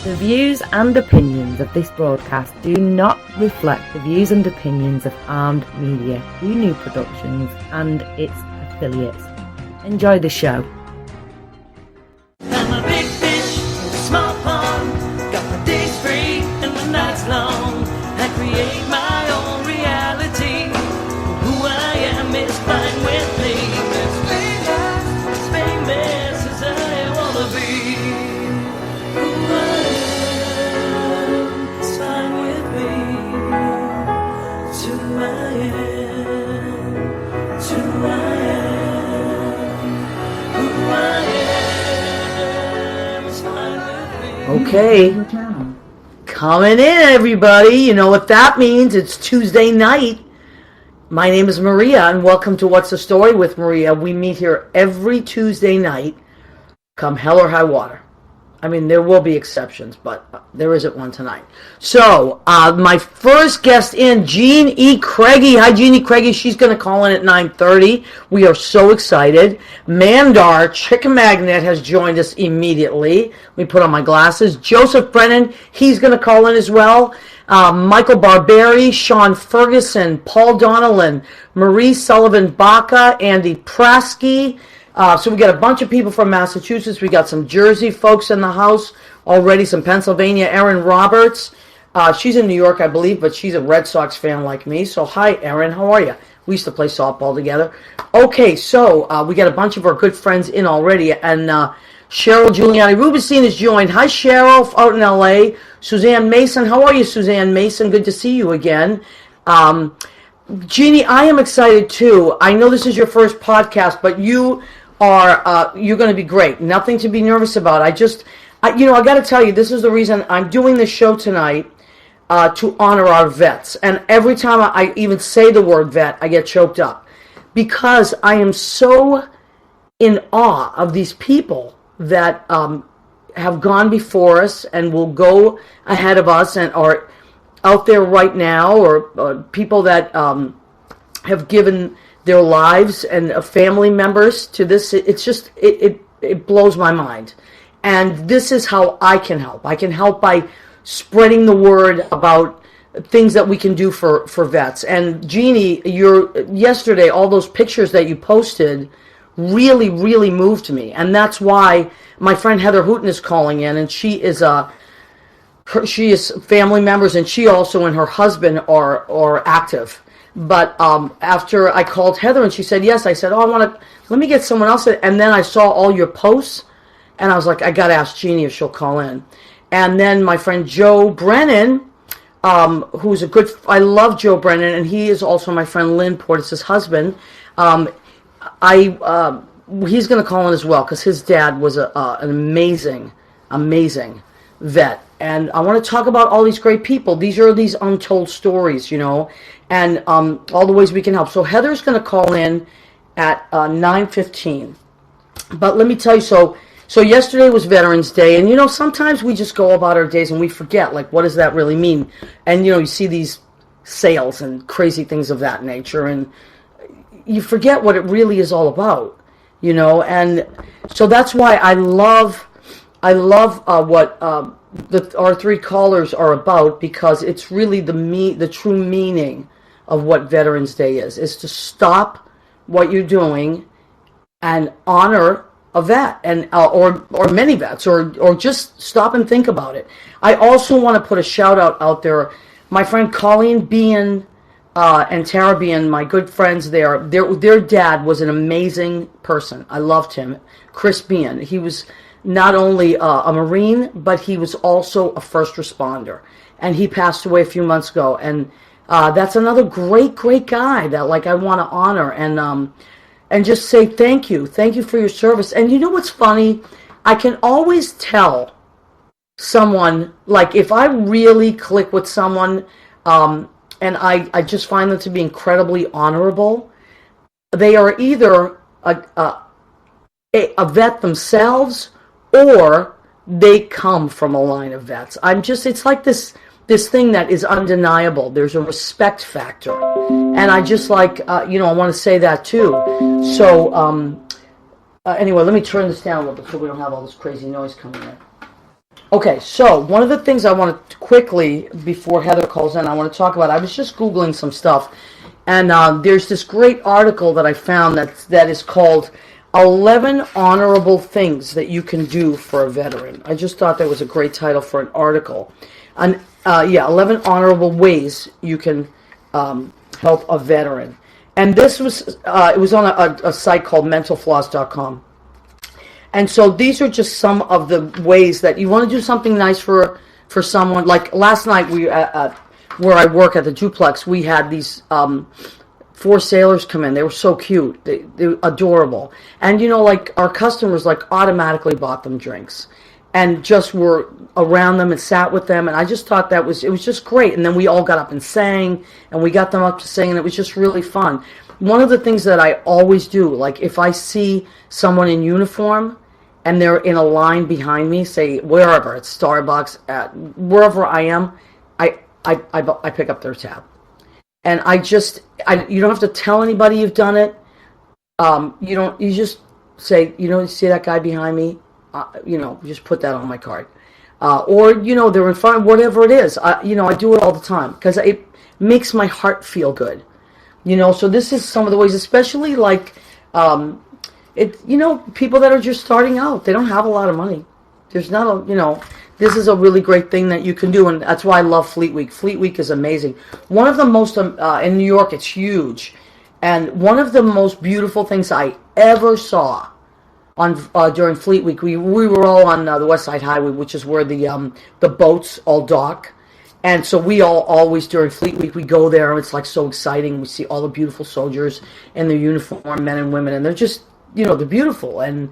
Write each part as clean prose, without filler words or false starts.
The views and opinions of this broadcast do not reflect the views and opinions of Armed Media, New Productions and its affiliates. Enjoy the show. I'm a big fish in a small pond. Got my days free and my nights long. I create my own reality. Who I am is fine with me. As famous as I wanna be. Who I am is fine with me. It's who I am. It's who I am. Who I am is fine with me. Okay, coming in, everybody. You know what that means. It's Tuesday night. My name is Maria, and welcome to What's the Story with Maria. We meet here every Tuesday night, come hell or high water. I mean, there will be exceptions, but there isn't one tonight. So, my first guest in, Jeanne E. Craigie. Hi, Jeanne E. Craigie. She's going to call in at 9:30. We are so excited. Mandar, Chicken Magnet, has joined us immediately. Let me put on my glasses. Joseph Brennan, he's going to call in as well. Michael Barberi, Sean Ferguson, Paul Donnellan, Marie Sullivan-Baca, Andy Prasky. So we got a bunch of people from Massachusetts. We got some Jersey folks in the house already, some Pennsylvania. Erin Roberts. She's in New York, I believe, but she's a Red Sox fan like me. So hi, Erin. How are you? We used to play softball together. Okay, so we got a bunch of our good friends in already. And Cheryl Giuliani Rubinstein is joined. Hi, Cheryl, out in L.A. Suzanne Mason. How are you, Suzanne Mason? Good to see you again. Jeannie, I am excited too. I know this is your first podcast, but you're going to be great. Nothing to be nervous about. I got to tell you, this is the reason I'm doing this show tonight, to honor our vets. And every time I even say the word vet, I get choked up because I am so in awe of these people that have gone before us and will go ahead of us and are out there right now, or people that have given their lives and family members to this. It's just, it blows my mind. And this is how I can help. I can help by spreading the word about things that we can do for vets. And Jeannie, yesterday, all those pictures that you posted really, really moved me. And that's why my friend Heather Hooten is calling in, and she is family members, and she also and her husband are active. But after I called Heather and she said yes, I said, let me get someone else. And then I saw all your posts, and I was like, I got to ask Jeannie if she'll call in. And then my friend Joe Brennan, who's I love Joe Brennan, and he is also my friend Lynn Portis' husband. He's going to call in as well because his dad was an amazing, amazing vet. And I want to talk about all these great people. These are these untold stories, and all the ways we can help. So Heather's going to call in at 9:15. But let me tell you, so yesterday was Veterans Day, and sometimes we just go about our days and we forget, like, what does that really mean? And you see these sales and crazy things of that nature, and you forget what it really is all about, And so that's why I love what our three callers are about, because it's really the true meaning of what Veterans Day is to stop what you're doing and honor a vet, and or many vets, or just stop and think about it. I also want to put a shout out there. My friend Colleen Bean and Tara Bean, my good friends there, their dad was an amazing person. I loved him. Chris Bean. He was not only a Marine, but he was also a first responder. And he passed away a few months ago. And that's another great, great guy that I want to honor and just say thank you. Thank you for your service. And you know what's funny? I can always tell someone, if I really click with someone, and I just find them to be incredibly honorable, they are either a vet themselves, or they come from a line of vets. It's like this thing that is undeniable. There's a respect factor. And I just I want to say that too. So, anyway, let me turn this down a little bit so we don't have all this crazy noise coming in. Okay, so one of the things I want to quickly, before Heather calls in, I want to talk about, I was just Googling some stuff, and there's this great article that I found that is called 11 Honorable Things That You Can Do for a Veteran. I just thought that was a great title for an article. And 11 honorable ways you can help a veteran. And this was, it was on a site called mentalfloss.com. And so these are just some of the ways that you want to do something nice for someone. Like last night, we where I work at the duplex, we had these 4 sailors come in. They were so cute. They were adorable. And, like our customers, like automatically bought them drinks and just were around them and sat with them. And I just thought it was just great. And then we all got up and sang, and we got them up to sing, and it was just really fun. One of the things that I always do, like if I see someone in uniform, and they're in a line behind me, say wherever, it's Starbucks, wherever I am, I pick up their tab. And you don't have to tell anybody you've done it. You just say, you see that guy behind me? Just put that on my card. Or, they're in front of whatever it is. I do it all the time because it makes my heart feel good. So this is some of the ways, especially like, people that are just starting out, they don't have a lot of money. There's not this is a really great thing that you can do, and that's why I love Fleet Week. Fleet Week is amazing. One of the most, in New York, it's huge, and one of the most beautiful things I ever saw during Fleet Week, we were all on the West Side Highway, which is where the boats all dock, and so we all always during Fleet Week, we go there, and it's like so exciting. We see all the beautiful soldiers in their uniform, men and women, and they're just, they're beautiful, and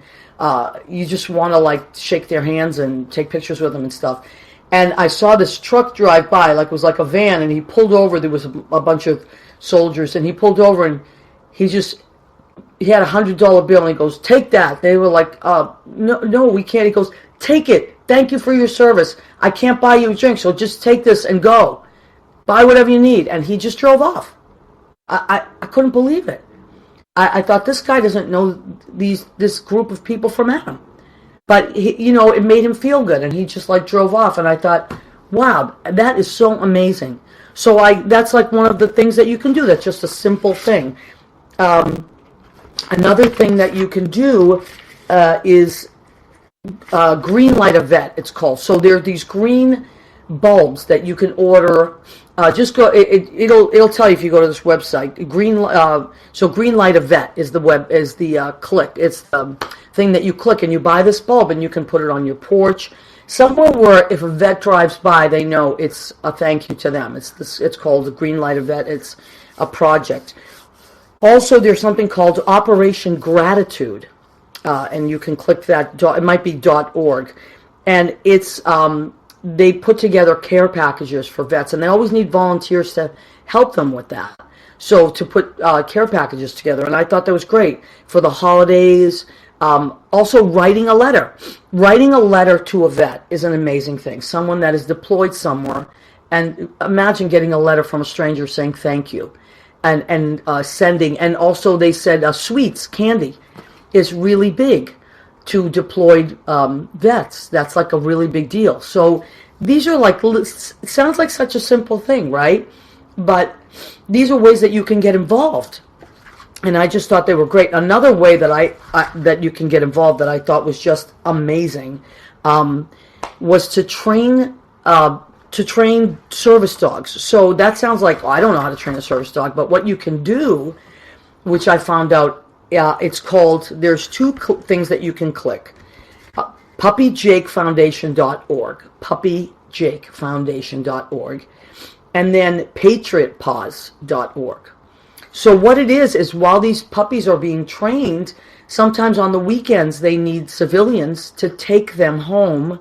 you just want to like shake their hands and take pictures with them and stuff. And I saw this truck drive by, like it was like a van, and he pulled over. There was a bunch of soldiers, and he pulled over, and he had $100 bill, and he goes, "Take that." They were like, no, we can't." He goes, "Take it. Thank you for your service. I can't buy you a drink, so just take this and go. Buy whatever you need." And he just drove off. I couldn't believe it. I thought, this guy doesn't know this group of people from Adam. But, it made him feel good, and he just, like, drove off. And I thought, wow, that is so amazing. So that's, like, one of the things that you can do. That's just a simple thing. Another thing that you can do is green light a vet, it's called. So there are these green bulbs that you can order. Just go. It'll tell you if you go to this website. So Green Light a Vet is the click. It's the thing that you click, and you buy this bulb, and you can put it on your porch, somewhere where if a vet drives by, they know it's a thank you to them. It's called the Green Light a Vet. It's a project. Also, there's something called Operation Gratitude, and you can click that. It might be .org, and it's they put together care packages for vets, and they always need volunteers to help them with that. So to put care packages together, and I thought that was great for the holidays. Also, writing a letter. Writing a letter to a vet is an amazing thing. Someone that is deployed somewhere, and imagine getting a letter from a stranger saying thank you, and sending. And also, they said sweets, candy, is really big to deployed vets. That's like a really big deal. So these are like, it sounds like such a simple thing, right? But these are ways that you can get involved. And I just thought they were great. Another way that that you can get involved that I thought was just amazing was to train service dogs. So that sounds like, I don't know how to train a service dog, but what you can do, which I found out, it's called, there's 2 things that you can click. PuppyJakeFoundation.org, PuppyJakeFoundation.org, and then PatriotPaws.org. So what it is while these puppies are being trained, sometimes on the weekends they need civilians to take them home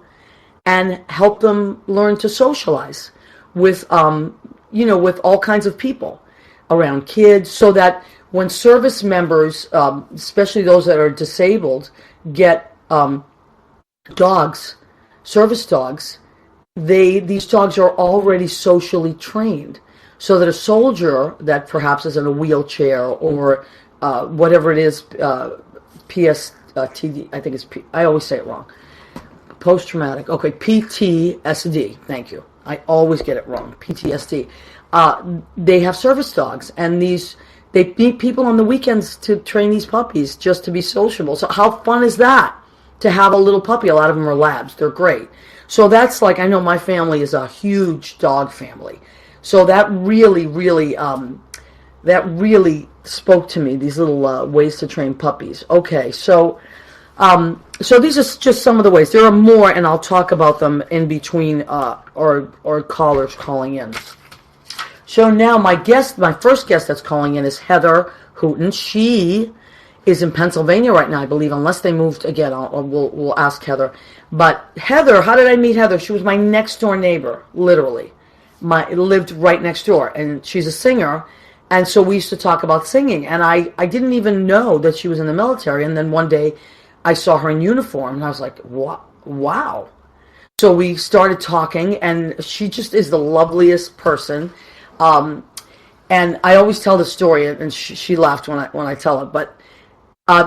and help them learn to socialize with, with all kinds of people around kids, so that when service members, especially those that are disabled, get dogs, service dogs, these dogs are already socially trained, so that a soldier that perhaps is in a wheelchair or whatever it is, PSTD, I think it's I always say it wrong. Post-traumatic. Okay, PTSD. Thank you. I always get it wrong. PTSD. They have service dogs, and they meet people on the weekends to train these puppies just to be sociable. So how fun is that to have a little puppy? A lot of them are labs. They're great. So that's like, I know my family is a huge dog family. So that really, really, spoke to me, these little ways to train puppies. Okay, so these are just some of the ways. There are more, and I'll talk about them in between, or callers calling in. So now my first guest that's calling in is Heather Hooten. She is in Pennsylvania right now, I believe, unless they moved again. We'll ask Heather. But Heather, how did I meet Heather? She was my next door neighbor, literally. Lived right next door, and she's a singer, and so we used to talk about singing. And I didn't even know that she was in the military. And then one day, I saw her in uniform, and I was like, wow. So we started talking, and she just is the loveliest person. And I always tell the story, and she laughed when I tell it, but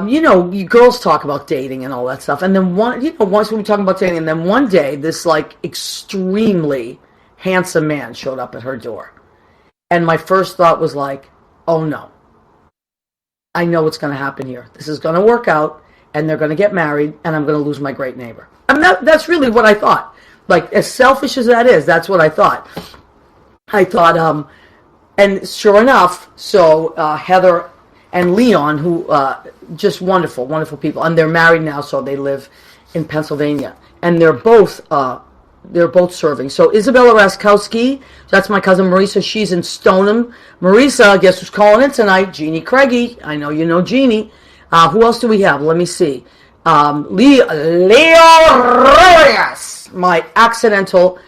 you girls talk about dating and all that stuff. And then once we were talking about dating, and then one day this like extremely handsome man showed up at her door. And my first thought was like, oh no, I know what's going to happen here. This is going to work out, and they're going to get married, and I'm going to lose my great neighbor. I mean, that's really what I thought. Like, as selfish as that is, that's what I thought. And sure enough, so Heather and Leon, who just wonderful, wonderful people, and they're married now, so they live in Pennsylvania, and they're both serving. So Isabella Raskowski, that's my cousin Marisa. She's in Stoneham. Marisa, guess who's calling in tonight? Jeannie Craigie. I know you know Jeannie. Who else do we have? Let me see. Leo Reyes, my accidental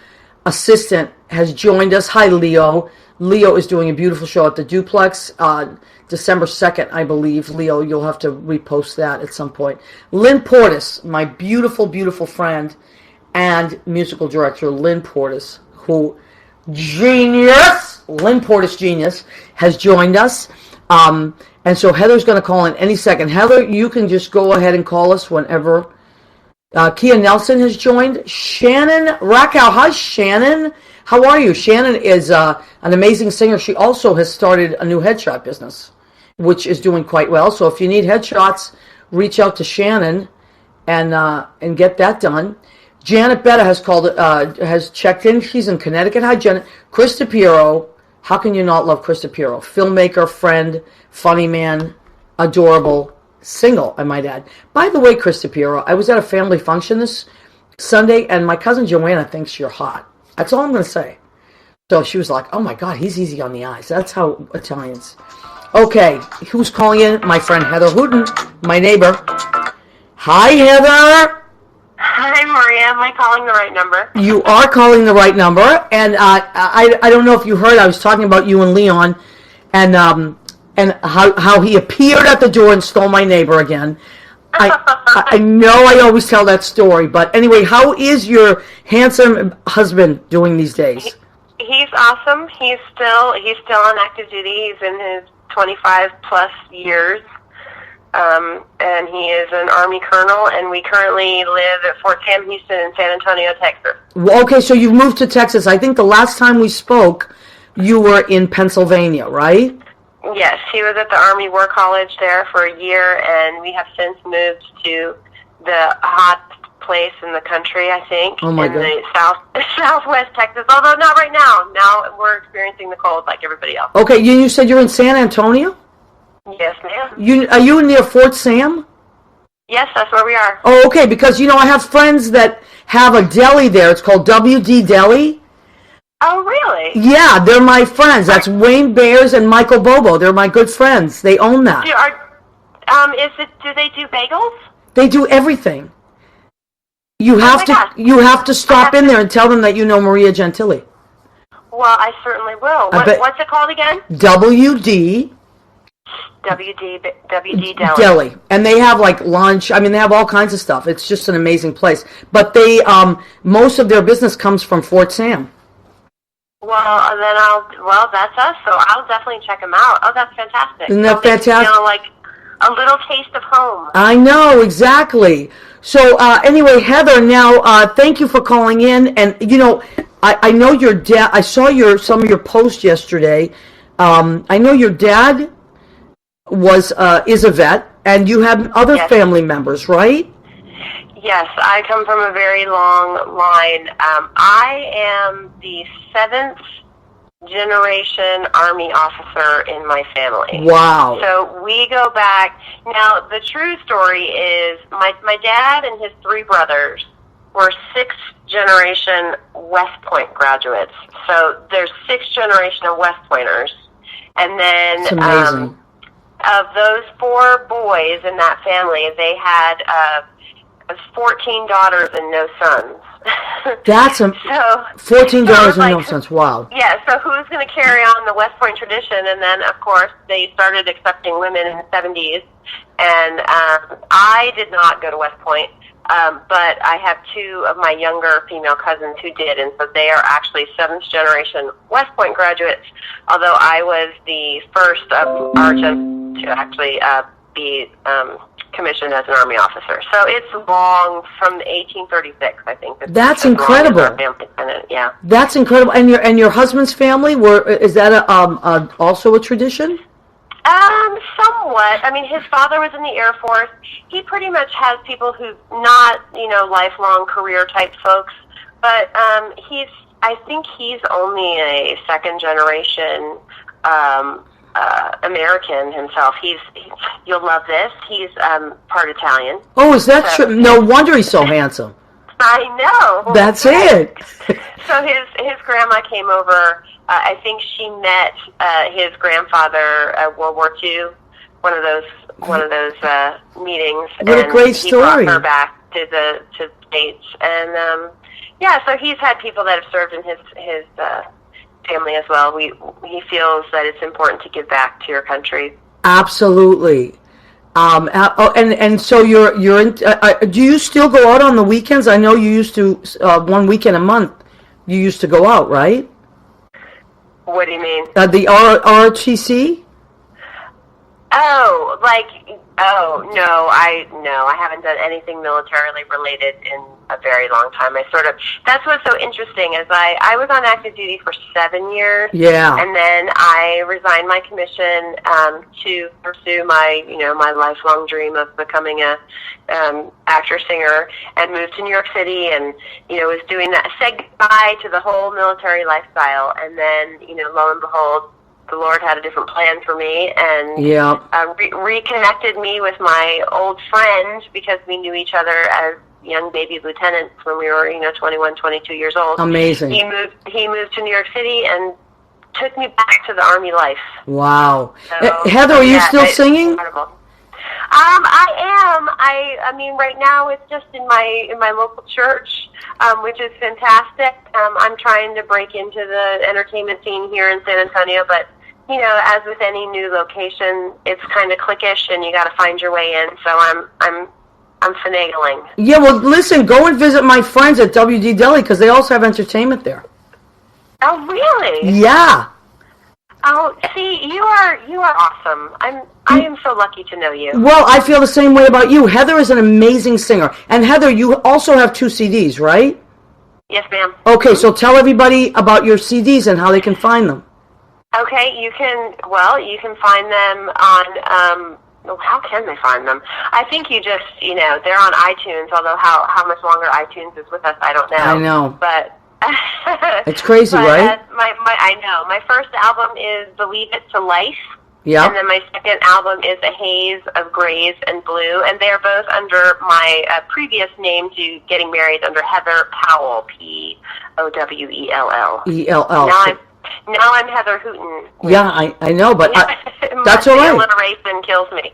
assistant, has joined us. Hi, Leo. Leo is doing a beautiful show at the Duplex, December 2nd, I believe. Leo, you'll have to repost that at some point. Lynn Portis, my beautiful, beautiful friend and musical director, Lynn Portis, who, Lynn Portis genius, has joined us. And so Heather's going to call in any second. Heather, you can just go ahead and call us whenever. Kia Nelson has joined. Shannon Rackow. Hi, Shannon. How are you? Shannon is an amazing singer. She also has started a new headshot business, which is doing quite well. So if you need headshots, reach out to Shannon and get that done. Janet Betta has checked in. She's in Connecticut. Hi, Janet. Chris DiPiero. How can you not love Chris DiPiero? Filmmaker, friend, funny man, adorable, single, I might add. By the way, Chris DiPiero, I was at a family function this Sunday, and my cousin Joanna thinks you're hot. That's all I'm going to say. So she was like, oh my God, he's easy on the eyes. That's how Italians. Okay, who's calling in? My friend Heather Hooten, my neighbor. Hi, Heather. Hi, Maria. Am I calling the right number? You are calling the right number. And I don't know if you heard, I was talking about you and Leon and how he appeared at the door and stole my neighbor again. I know I always tell that story, but anyway, how is your handsome husband doing these days? He's awesome. He's still on active duty. He's in his 25 plus years, and he is an Army colonel. And we currently live at Fort Sam Houston in San Antonio, Texas. Well, okay, so you've moved to Texas. I think the last time we spoke, you were in Pennsylvania, right? Yes, he was at the Army War College there for a year, and we have since moved to the hot place in the country, I think, in the southwest Texas, although not right now. Now we're experiencing the cold like everybody else. Okay, you said you're in San Antonio? Yes, ma'am. Are you near Fort Sam? Yes, that's where we are. Oh, okay, because, I have friends that have a deli there. It's called WD Deli. Oh, really? Yeah, they're my friends. That's Wayne Bears and Michael Bobo. They're my good friends. They own that. Do they do bagels? They do everything. You have to stop in there and tell them that you know Maria Gentili. Well, I certainly will. What's it called again? WD Deli. And they have like lunch. I mean, they have all kinds of stuff. It's just an amazing place. But they most of their business comes from Fort Sam. Well, that's us, so I'll definitely check them out. Oh, that's fantastic. Isn't that fantastic? Like a little taste of home. I know, exactly. So anyway, Heather, now thank you for calling in. And I know your dad. I saw some of your posts yesterday. I know your dad is a vet, and you have other Yes. family members, right? Yes, I come from a very long line. I am the 7th generation Army officer in my family. Wow. So we go back. Now, the true story is my dad and his 3 brothers were 6th generation West Point graduates. So there's 6th generation of West Pointers. And then That's amazing. of those 4 boys in that family, they had 14 daughters and no sons. That's so $14 and no like, cents. Wow. Yeah, so who's going to carry on the West Point tradition? And then, of course, they started accepting women in the 70s. And I did not go to West Point, but I have 2 of my younger female cousins who did. And so they are actually 7th generation West Point graduates, although I was the first of our gen to actually be commissioned as an Army officer. So it's long, from 1836, I think. That's as incredible. long as our family's been in it, yeah. That's incredible. And your husband's family is that also a tradition? Somewhat. I mean, his father was in the Air Force. He pretty much has people who not, lifelong career type folks, but I think he's only a 2nd generation American himself. You'll love this. He's part Italian. Oh, is that true? No wonder he's so handsome. I know. That's it. So his grandma came over. I think she met his grandfather at World War II. One of those meetings. What a great story. He brought her back to the States, and so he's had people that have served in his family as well. He feels that it's important to give back to your country. Absolutely. And so you're in. Do you still go out on the weekends? I know you used to 1 weekend a month. You used to go out, right? What do you mean? The ROTC? No, I haven't done anything militarily related in a very long time. That's what's so interesting is I was on active duty for 7 years. Yeah. And then I resigned my commission to pursue my lifelong dream of becoming a actor singer, and moved to New York City, and was doing that, said goodbye to the whole military lifestyle, and then lo and behold, the Lord had a different plan for me, and reconnected me with my old friend, because we knew each other as young baby lieutenants when we were 21, 22 years old. Amazing. He moved to New York City and took me back to the Army life. Wow. So, Heather, are you still singing? Incredible. I am. I mean, right now it's just in my local church, which is fantastic. I'm trying to break into the entertainment scene here in San Antonio, but as with any new location, it's kind of cliquish, and you got to find your way in. So I'm finagling. Yeah. Well, listen. Go and visit my friends at WD Deli, because they also have entertainment there. Oh, really? Yeah. Oh, see, you are awesome. I am so lucky to know you. Well, I feel the same way about you. Heather is an amazing singer. And Heather, you also have 2 CDs, right? Yes, ma'am. Okay, so tell everybody about your CDs and how they can find them. Okay, you can find them on, how can they find them? I think you just, they're on iTunes, although how much longer iTunes is with us, I don't know. I know. But it's crazy, right? I know. My first album is Believe It to Life. Yeah. And then my second album is A Haze of Grays and Blue, and they're both under my previous name to getting married under Heather Powell, Powell. ELL. Now I'm Heather Hooten. Yeah, I know, but that's all right. The alliteration kills me.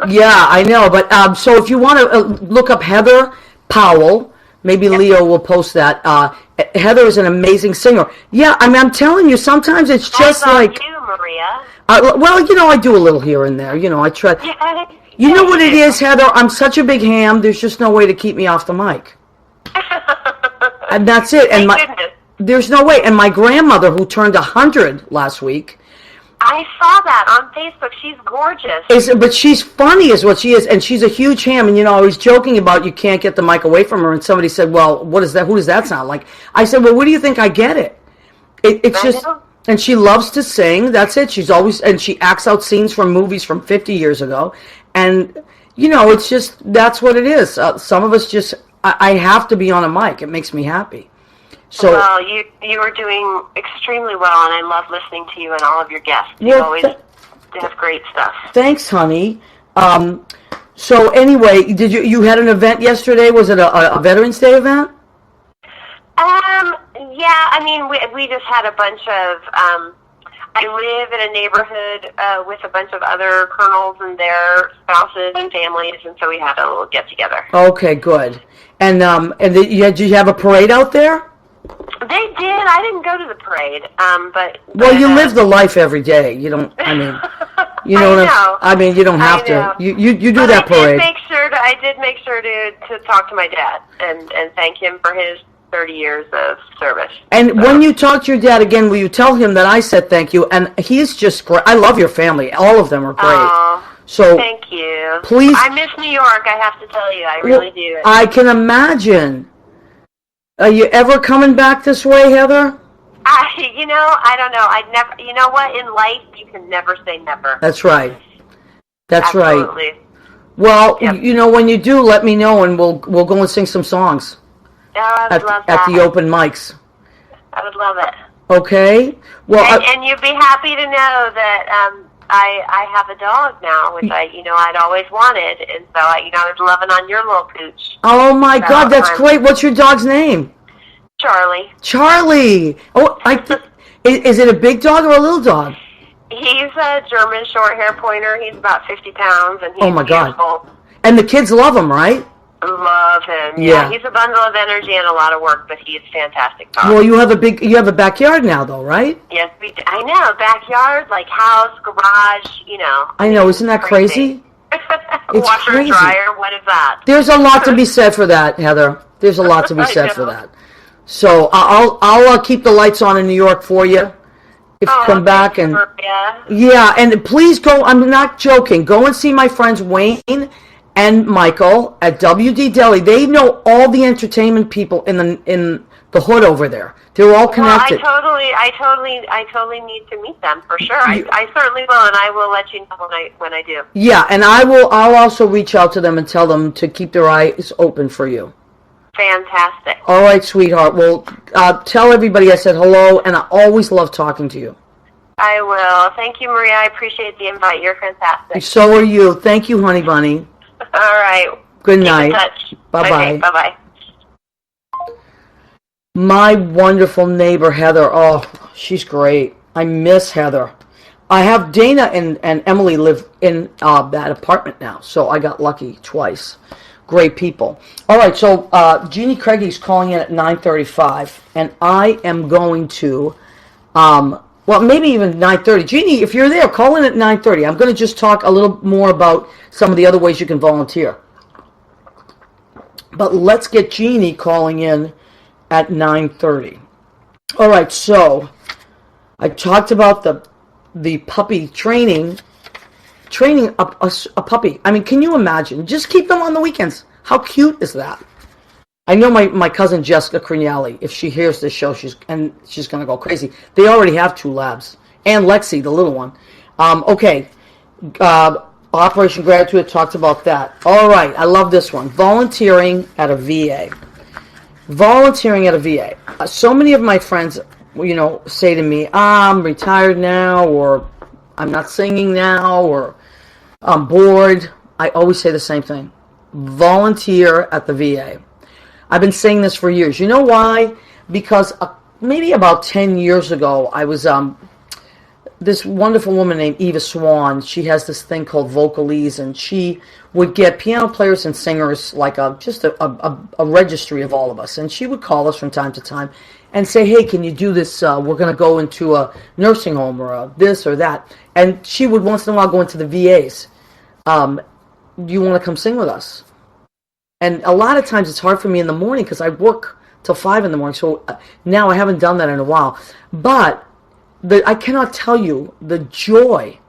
Yeah, I know, but so if you want to look up Heather Powell, maybe Leo will post that. Heather is an amazing singer. Yeah, I mean, I'm telling you, sometimes it's just like you, Maria. I do a little here and there. I try. You know what it is, Heather? I'm such a big ham. There's just no way to keep me off the mic. And that's it. And Thank goodness. there's no way. And my grandmother, who turned 100 last week, I saw that on Facebook. She's gorgeous. But she's funny is what she is, and she's a huge ham. And, I was joking about you can't get the mic away from her, and somebody said, well, what is that? Who does that sound like? I said, well, what do you think I get it? It's just, and she loves to sing. That's it. And she acts out scenes from movies from 50 years ago. And, it's just, that's what it is. Some of us just, I have to be on a mic. It makes me happy. So, well, you are doing extremely well, and I love listening to you and all of your guests. You always have great stuff. Thanks, honey. So anyway, you had an event yesterday? Was it a Veterans Day event? Yeah. I mean, we just had a bunch of. I live in a neighborhood with a bunch of other colonels and their spouses and families, and so we had a little get together. Okay, good. And did you have a parade out there? They did. I didn't go to the parade, but well, you live the life every day. You don't. I mean, you know. I mean, you don't have to. You do but that parade. I did make sure to talk to my dad and thank him for his 30 years of service. And when you talk to your dad again, will you tell him that I said thank you? And he's just great. I love your family. All of them are great. Oh, so thank you. Please. I miss New York. I have to tell you, I really do. I can imagine. Are you ever coming back this way, Heather? I don't know. I'd never. You know what? In life, you can never say never. That's right. That's Absolutely. right. Well, yep. When you do, let me know, and we'll go and sing some songs. Oh, I would love that. At the open mics. I would love it. Okay. Well, and you'd be happy to know that I have a dog now, which I'd always wanted, and so I was loving on your little pooch. Oh my God, that's great! What's your dog's name? Charlie. Charlie. Oh, is it a big dog or a little dog? He's a German short-hair pointer. He's about 50 pounds, and he's oh my beautiful. God! And the kids love him, right? Love him. Yeah, he's a bundle of energy and a lot of work, but he's fantastic dog. Well, you have a backyard now, though, right? Yes, I know. Backyard, like house, garage. I know. Isn't that crazy? It's washer crazy. Dryer. What is that? There's a lot to be said for that, Heather. There's a lot to be said for that. So I'll keep the lights on in New York for you. If you come back and and please go. I'm not joking. Go and see my friends Wayne and Michael at WD Deli. They know all the entertainment people in the hood over there. They're all connected. Well, I totally need to meet them for sure. I certainly will, and I will let you know when I do. Yeah, and I'll also reach out to them and tell them to keep their eyes open for you. Fantastic. All right, sweetheart. Well, tell everybody I said hello, and I always love talking to you. I will. Thank you, Maria. I appreciate the invite. You're fantastic. So are you. Thank you, honey bunny. All right. Good night. Keep in touch. Bye-bye. Okay, bye-bye. My wonderful neighbor, Heather. Oh, she's great. I miss Heather. I have Dana and Emily live in that apartment now, so I got lucky twice. Great people. All right, so Jeannie Craigie's calling in at 9:35, and I am going to, well, maybe even 9:30. Jeannie, if you're there, call in at 9:30. I'm going to just talk a little more about some of the other ways you can volunteer. But let's get Jeannie calling in at 9:30. All right, so I talked about the puppy training a puppy. I mean, can you imagine? Just keep them on the weekends. How cute is that? I know my cousin Jessica Crignali, if she hears this show, she's going to go crazy. They already have 2 labs. And Lexi, the little one. Okay. Operation Gratitude, talked about that. All right, I love this one. Volunteering at a VA. Volunteering at a VA. So many of my friends, say to me, I'm retired now, or I'm not singing now, or I'm bored. I always say the same thing. Volunteer at the VA. I've been saying this for years. You know why? Because maybe about 10 years ago, I was this wonderful woman named Eva Swan. She has this thing called Vocalese, and she would get piano players and singers, like just a registry of all of us. And she would call us from time to time and say, hey, can you do this? We're going to go into a nursing home or this or that. And she would once in a while go into the VAs. Do you want to come sing with us? And a lot of times it's hard for me in the morning because I work till 5 in the morning. So now I haven't done that in a while. But I cannot tell you the joy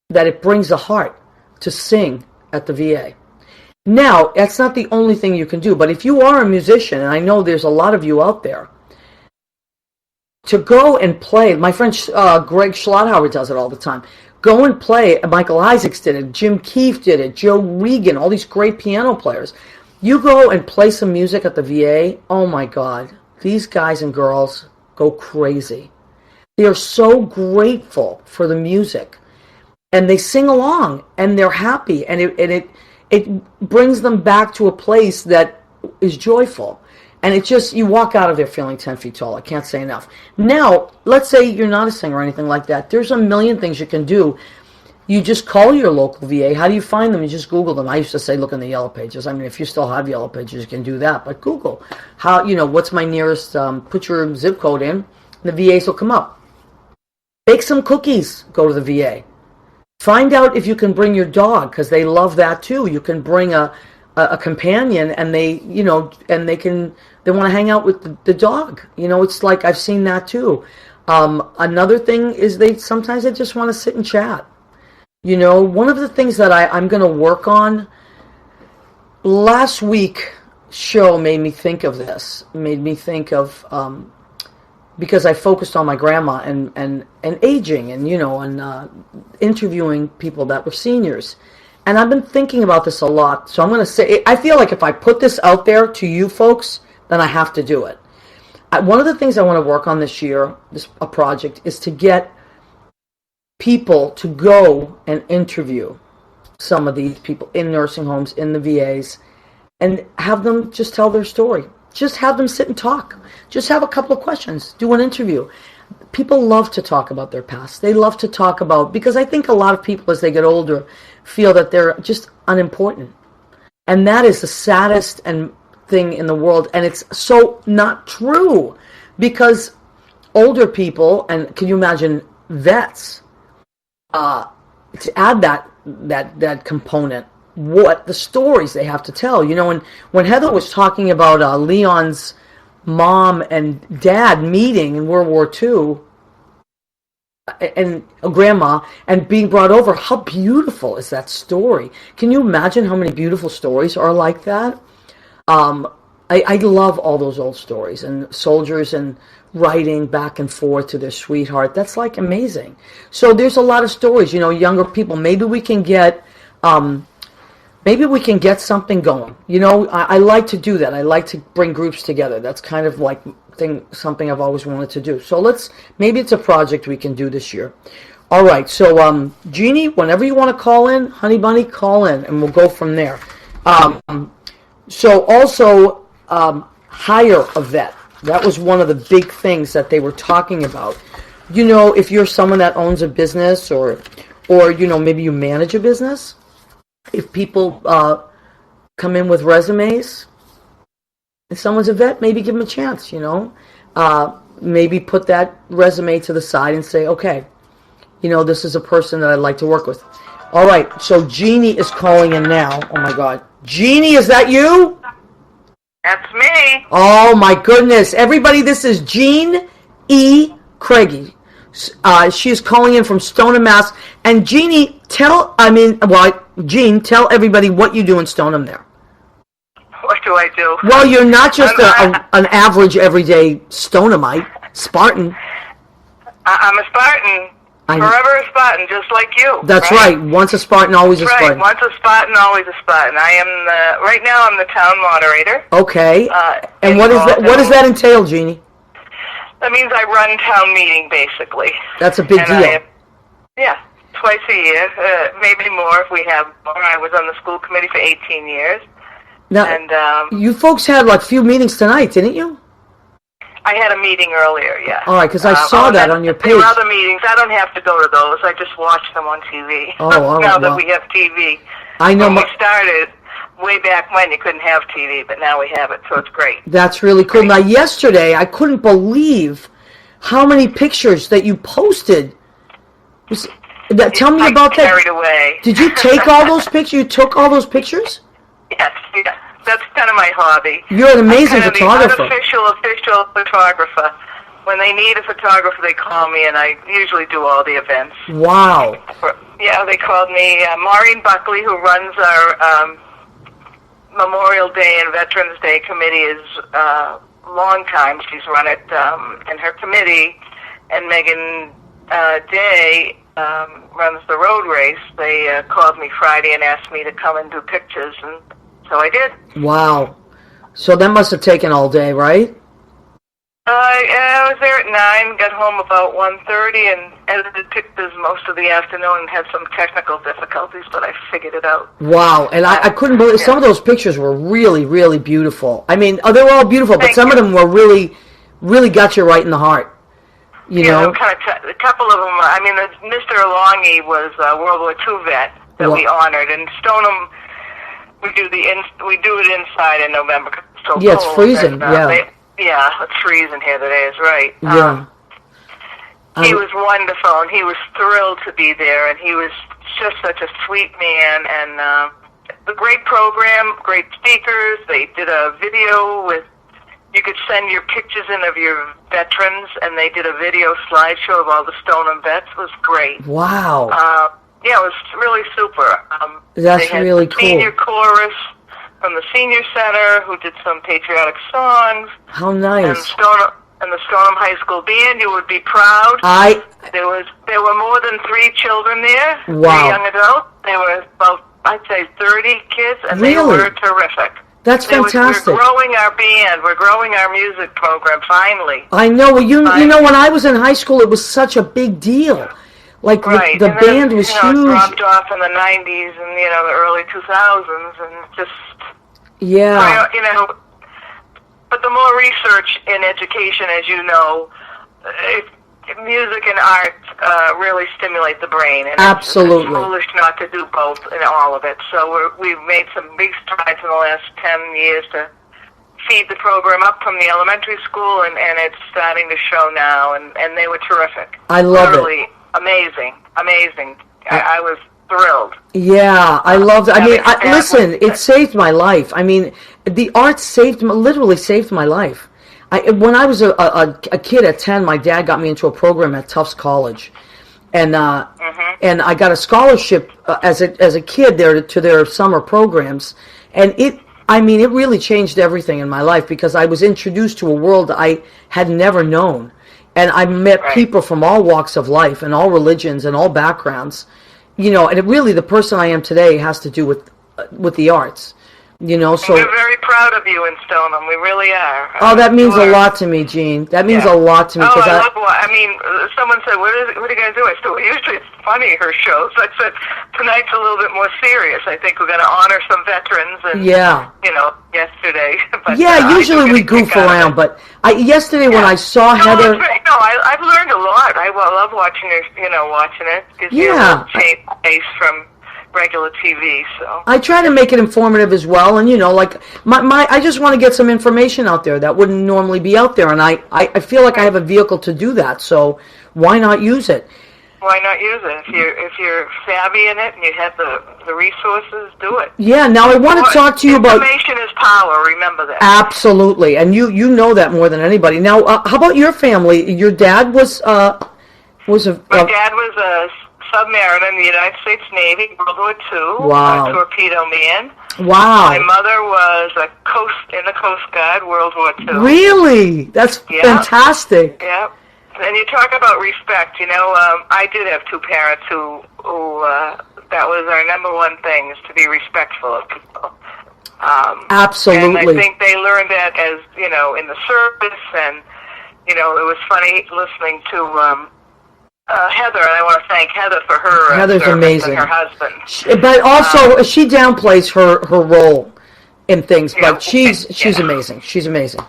that it brings the heart to sing at the VA. Now, that's not the only thing you can do, but if you are a musician, and I know there's a lot of you out there, to go and play, my friend Greg Schlotthauer does it all the time. Go and play. Michael Isaacs did it. Jim Keefe did it. Joe Regan, all these great piano players. You go and play some music at the VA, oh my God, these guys and girls go crazy. They are so grateful for the music, and they sing along, and they're happy, and it brings them back to a place that is joyful. And it just, you walk out of there feeling 10 feet tall. I can't say enough. Now, let's say you're not a singer or anything like that. There's a million things you can do. You just call your local VA. How do you find them? You just Google them. I used to say, look in the Yellow Pages. I mean, if you still have Yellow Pages, you can do that. But Google, what's my nearest, put your zip code in, and the VAs will come up. Bake some cookies, go to the VA. Find out if you can bring your dog, because they love that too. You can bring a companion, and they want to hang out with the dog. It's like, I've seen that too. Another thing is sometimes they just want to sit and chat. One of the things that I'm going to work on, last week show made me think of this, because I focused on my grandma and aging and, and interviewing people that were seniors. And I've been thinking about this a lot. So I'm going to say, I feel like if I put this out there to you folks, then I have to do it. One of the things I want to work on this year, a project, is to get people to go and interview some of these people in nursing homes, in the VAs, and have them just tell their story. Just have them sit and talk. Just have a couple of questions. Do an interview. People love to talk about their past. They love to talk about, because I think a lot of people as they get older feel that they're just unimportant. And that is the saddest thing in the world. And it's so not true, because older people, and can you imagine vets, to add that component, what the stories they have to tell. When Heather was talking about Leon's mom and dad meeting in World War II, and grandma, and being brought over, how beautiful is that story? Can you imagine how many beautiful stories are like that? I love all those old stories, and soldiers and writing back and forth to their sweetheart. That's like amazing. So there's a lot of stories, younger people. Maybe we can get something going. I like to do that. I like to bring groups together. That's kind of like something I've always wanted to do. So maybe it's a project we can do this year. All right. So Jeannie, whenever you want to call in, Honey Bunny, call in, and we'll go from there. So also hire a vet. That was one of the big things that they were talking about. If you're someone that owns a business, or maybe you manage a business, if people come in with resumes, if someone's a vet, maybe give them a chance, maybe put that resume to the side and say, okay, this is a person that I'd like to work with. All right, so Jeannie is calling in now. Oh my God. Jeannie, is that you? That's me. Oh my goodness. Everybody, this is Jeanne E. Craigie. She is calling in from Stoneham, Mass. And Jeannie, Jeanne, tell everybody what you do in Stoneham there. What do I do? Well, you're not just an average, everyday Stonehamite, Spartan. I'm a Spartan. Forever a Spartan, just like you. That's right. Once a Spartan, always a Spartan. Right. Once a Spartan, always a Spartan. Right now I'm the town moderator. Okay. And what does that entail, Jeannie? That means I run town meeting, basically. That's a big deal. Twice a year, maybe more if we have more. I was on the school committee for 18 years. Now, and you folks had a few meetings tonight, didn't you? I had a meeting earlier, yeah. All right, because I saw that on your page. There were other meetings. I don't have to go to those. I just watch them on TV. Oh, now that we have TV. I know. When we started, way back when, you couldn't have TV, but now we have it, so it's great. That's really cool. Now, yesterday, I couldn't believe how many pictures that you posted. Tell me about that. Carried away. Did you take all those pictures? You took all those pictures? Yes. That's kind of my hobby. You're an amazing photographer. I'm kind of the official photographer. when they need a photographer, they call me, and I usually do all the events. Wow. Yeah, they called me. Maureen Buckley, who runs our Memorial Day and Veterans Day committee, is long time. She's run it in her committee, and Megan Day runs the road race. They called me Friday and asked me to come and do pictures, and so I did. Wow. So that must have taken all day, right? I was there at 9, got home about 1:30, and edited pictures most of the afternoon and had some technical difficulties, but I figured it out. Wow, and I couldn't believe, some of those pictures were really, really beautiful. I mean, they were all beautiful, but some of them were really, really got you right in the heart. You know? Kind of a couple of them, I mean, Mr. Longy was a World War II vet that we honored, and Stoneham, we do it inside in November. So yeah, it's freezing, yeah, it's freezing here today, is right. Yeah. He was wonderful, and he was thrilled to be there, and he was just such a sweet man, and a great program, great speakers. They did a video with, you could send your pictures in of your veterans, and they did a video slideshow of all the Stoneham vets. It was great. Wow. Yeah, it was really super. That's really cool. Senior chorus from the senior center who did some patriotic songs. How nice. And the Stoneham High School band. You would be proud. There were more than 3 children there. Wow. 3 young adults. There were about, I'd say, 30 kids, and really? They were terrific. That's fantastic. We're growing our band. We're growing our music program, finally. I know. Well, you know, when I was in high school, it was such a big deal. Like, right. the band was huge. It dropped off in the 90s and, the early 2000s, and just... Yeah. But the more research in education, as you know, music and art really stimulate the brain. And absolutely. It's foolish not to do both in all of it. So we've made some big strides in the last 10 years to feed the program up from the elementary school, and it's starting to show now, and they were terrific. I love Literally it. Amazing. I was thrilled. Yeah, I loved it. I mean, listen, it saved my life. I mean, the arts literally saved my life. When I was a kid at 10, my dad got me into a program at Tufts College, and I got a scholarship as a kid there to their summer programs, and it really changed everything in my life because I was introduced to a world I had never known, and I met people from all walks of life and all religions and all backgrounds. And the person I am today has to do with the arts, so... We're very proud of you in Stoneham. We really are. Oh, that means a lot to me, Jean. That means a lot to me. Someone said, what are you going to do? I said, well, usually it's funny, her shows. I said, tonight's a little bit more serious. I think we're going to honor some veterans. And, yesterday. But, usually we goof around, but yesterday when I saw Heather... I've learned a lot. I love watching it, watching it. Gives you a little taste from regular TV, so... I try to make it informative as well, and, I just want to get some information out there that wouldn't normally be out there, and I feel like I have a vehicle to do that, so why not use it? Why not use it? If you're savvy in it and you have the resources, do it. Yeah, now I want to talk to you about... Information is power, remember that. Absolutely, and you know that more than anybody. Now, how about your family? Your dad was a... My dad was a submariner in the United States Navy, World War II, wow. A torpedo man. Wow. My mother was in the Coast Guard, World War II. Really? That's fantastic. Yeah. And you talk about respect, I did have 2 parents who that was our number one thing, is to be respectful of people. Absolutely. And I think they learned that as, in the service, and, it was funny listening to Heather, and I want to thank Heather for her Heather's amazing. And her husband. But also, she downplays her role in things, but she's amazing. She's amazing.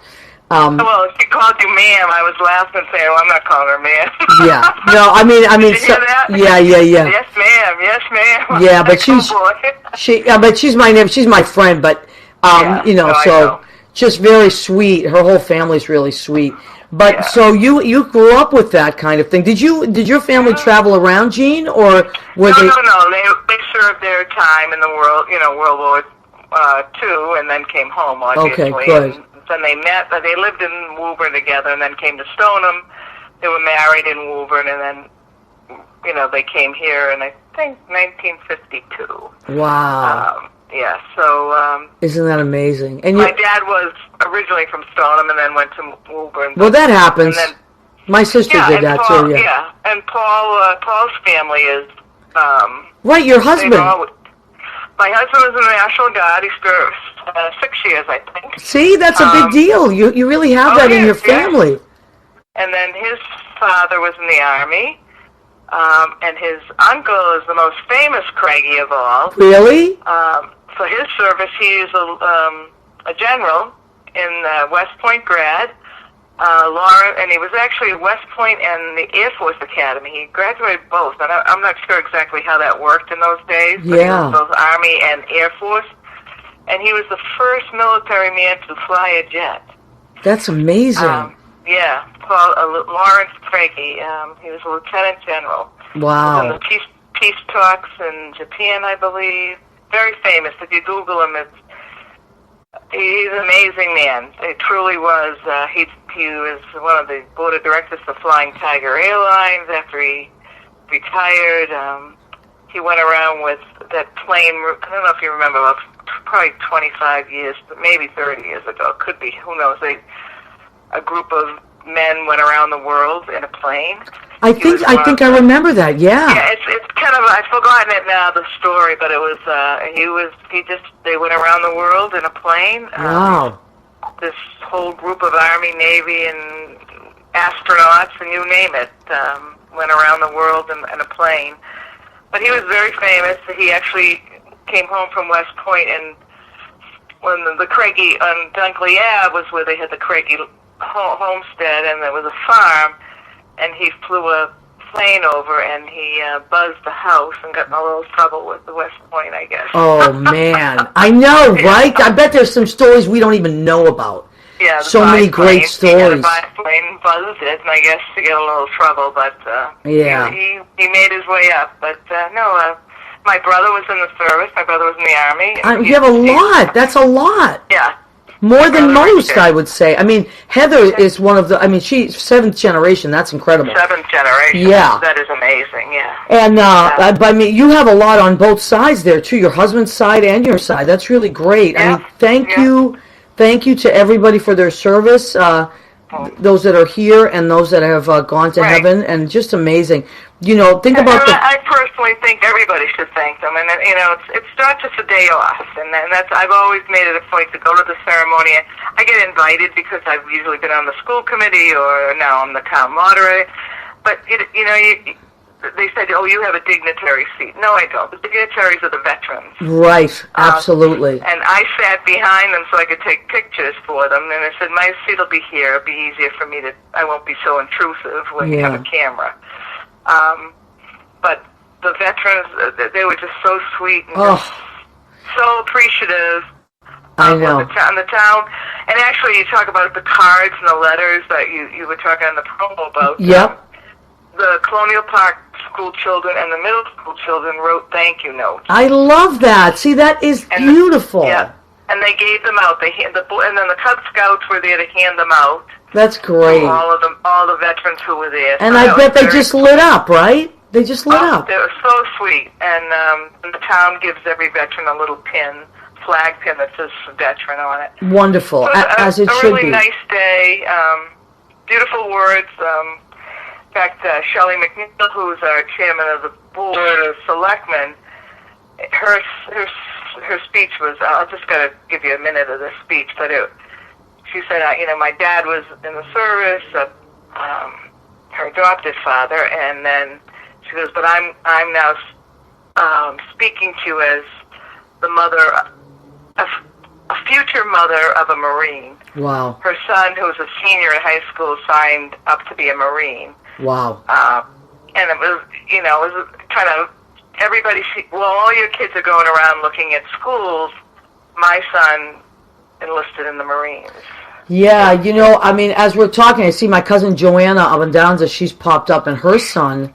Well, if she called you ma'am, I was laughing, saying, "Well, I'm not calling her ma'am." Yeah, no, I mean, Did you hear that? Yeah. Yes, ma'am. Yeah, but she's my name. She's my friend, but just very sweet. Her whole family's really sweet. But so you grew up with that kind of thing. Did your family travel around, Jean, or were they? No. They served their time in the world, World War II, and then came home. Obviously. Okay, good. then they met. They lived in Woburn together, and then came to Stoneham. They were married in Woburn, and then they came here in I think 1952. Wow. Yeah. So. Isn't that amazing? And my dad was originally from Stoneham, and then went to Woburn. Well, that happens. And then, my sister did that Paul, too. Yeah, and Paul's family is. Right, your husband. My husband was in the National Guard. He served 6 years, I think. See, that's a big deal. You really have that in your family. Yeah. And then his father was in the Army, and his uncle is the most famous Craigie of all. Really? For his service, he is a general in West Point grad. And he was actually at West Point and the Air Force Academy. He graduated both, and I'm not sure exactly how that worked in those days. But he was both Army and Air Force, and he was the first military man to fly a jet. That's amazing. Yeah, Lawrence Craigie. He was a lieutenant general. Wow. He was in the peace talks in Japan, I believe. Very famous. If you Google him, he's an amazing man. It truly was. He was one of the board of directors for Flying Tiger Airlines. After he retired, he went around with that plane. I don't know if you remember, about probably 25 years, maybe 30 years ago. Could be. Who knows? A group of men went around the world in a plane. I think I remember that. Yeah. Yeah, it's kind of, I've forgotten it now, the story, but it was they went around the world in a plane. Wow. This whole group of Army, Navy, and astronauts, and you name it, went around the world in a plane. But he was very famous. He actually came home from West Point, and when the Craigie on Dunkley Ave was where they had the Craigie homestead, and there was a farm, and he flew a plane over, and he buzzed the house and got in a little trouble with the West Point, I guess. Oh, man. I know, right? I bet there's some stories we don't even know about. Yeah, so many great stories. The plane buzzed it, and I guess to get a little trouble, but yeah, he made his way up. But my brother was in the service. My brother was in the Army. You have a lot. That's a lot. Yeah. More than most, I would say. I mean, Heather is one of the, she's 7th generation. That's incredible. 7th generation. Yeah. That is amazing, yeah. And, but you have a lot on both sides there, too, your husband's side and your side. That's really great. Yeah. Thank you to everybody for their service, those that are here and those that have gone to heaven, and just amazing. Think about I personally think everybody should thank them, and it's not just a day off, and that's, I've always made it a point to go to the ceremony. I get invited because I've usually been on the school committee, or now I'm the town moderator. But they said, "Oh, you have a dignitary seat." No, I don't. The dignitaries are the veterans. Right, absolutely. And I sat behind them so I could take pictures for them. And I said, "My seat will be here. It'll be easier for me I won't be so intrusive when you have a camera." But the veterans, they were just so sweet and just so appreciative. I know. On the town. And actually, you talk about the cards and the letters that you were talking on the promo about. Yep. The Colonial Park school children and the middle school children wrote thank you notes. I love that. See, that is beautiful. Yeah. And they gave them out. And then the Cub Scouts were there to hand them out. That's great. All the veterans who were there. And I bet they just lit up, right? They just lit up. They were so sweet. And the town gives every veteran a little flag pin that says veteran on it. Wonderful, So as it should be. A really nice day. Beautiful words. In fact, Shelley McNeil, who's our chairman of the board of selectmen, her speech was, I'll just got to give you a minute of the speech, but she said, my dad was in the service, her adopted father, and then she goes, but I'm now speaking to you as the mother, a future mother of a Marine. Wow. Her son, who's a senior in high school, signed up to be a Marine. Wow. And it was, it was kind of, all your kids are going around looking at schools. My son enlisted in the Marines. Yeah, as we're talking, I see my cousin Joanna up and down, she's popped up, and her son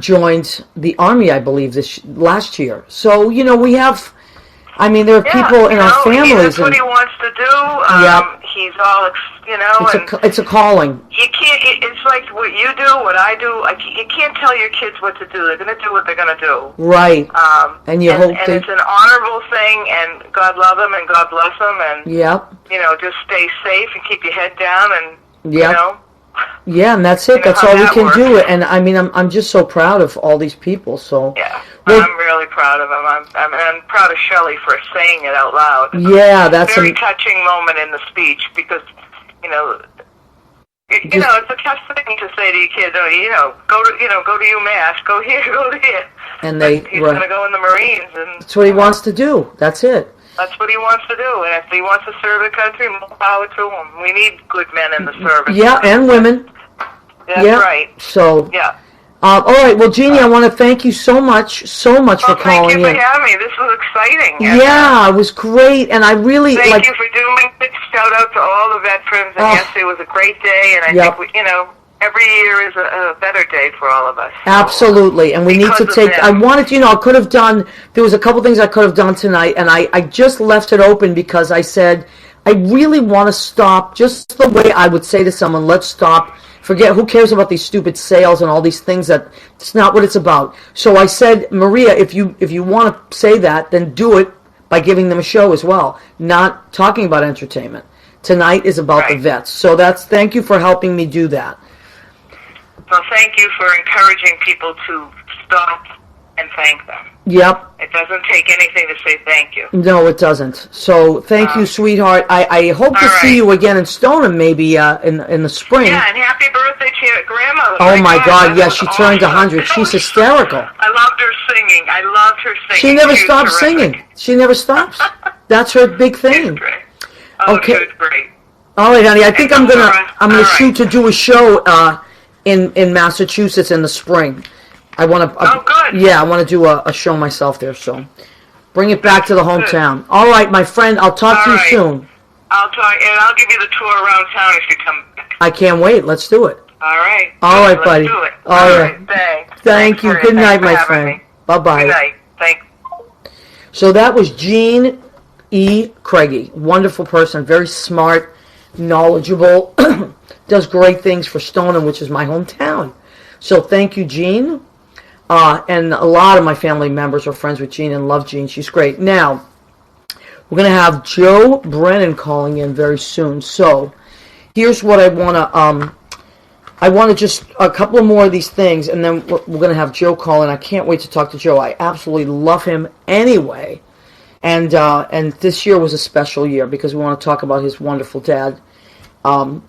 joined the Army, I believe, last year. So, we have I mean, there are people in our families. That's what he wants to do. He's all, it's a calling. You can't. It's like what you do, what I do. You can't tell your kids what to do. They're going to do what they're going to do. Right. And you hope it's an honorable thing, and God love them, and God bless them, and just stay safe and keep your head down, and Yeah, and that's it. That's all we can do. And I mean, I'm just so proud of all these people. So I'm really proud of him. I'm proud of Shelley for saying it out loud. Yeah, that's a very touching moment in the speech because it's a tough thing to say to your kids. Go to UMass, go here, go here. And he's going to go in the Marines, and that's what he wants to do. That's it. That's what he wants to do, and if he wants to serve the country, more power to him. We need good men in the service. Yeah, and women. That's right. So, all right. Well, Jeannie, I want to thank you so much for calling in. Thank you for having me. This was exciting. Yeah, it was great, and I really thank you for doing it. Shout out to all the veterans. And yes, it was a great day, and I think every year is a better day for all of us. So, absolutely, and we need to take. I wanted, I could have done. There was a couple things I could have done tonight, and I just left it open because I said I really want to stop. Just the way I would say to someone, "Let's stop." Forget, who cares about these stupid sales and all these things that it's not what it's about. So I said, Maria, if you want to say that, then do it by giving them a show as well, not talking about entertainment. Tonight is about the vets. So thank you for helping me do that. Well, thank you for encouraging people to stop and thank them. Yep. It doesn't take anything to say thank you. No, it doesn't. So thank you, sweetheart. I hope to see you again in Stoneham maybe in the spring. Yeah, and happy birthday to your grandmother. Oh, my God, yes, she turned 100. She's hysterical. I loved her singing. I loved her singing. She never stops singing. She never stops. That's her big thing. Great. Oh, okay. Great. All right, honey. I think I'm gonna shoot to do a show in Massachusetts in the spring. I want to. Oh, good. Yeah, I want to do a show myself there. So, bring it back to the hometown. All right, my friend. I'll talk to you soon. I'll give you the tour around town if you come back. I can't wait. Let's do it. All right. All right, buddy. Let's do it. All right. Thanks. Thank you. Good night, my friend. Bye-bye. Good night. Thanks. So that was Jeanne E. Craigie. Wonderful person. Very smart, knowledgeable. Does great things for Stoneham, which is my hometown. So thank you, Jeanne. And a lot of my family members are friends with Jeanne and love Jeanne. She's great. Now, we're going to have Joe Brennan calling in very soon. So here's what I want to just a couple more of these things, and then we're going to have Joe call in. I can't wait to talk to Joe. I absolutely love him anyway. And this year was a special year because we want to talk about his wonderful dad. So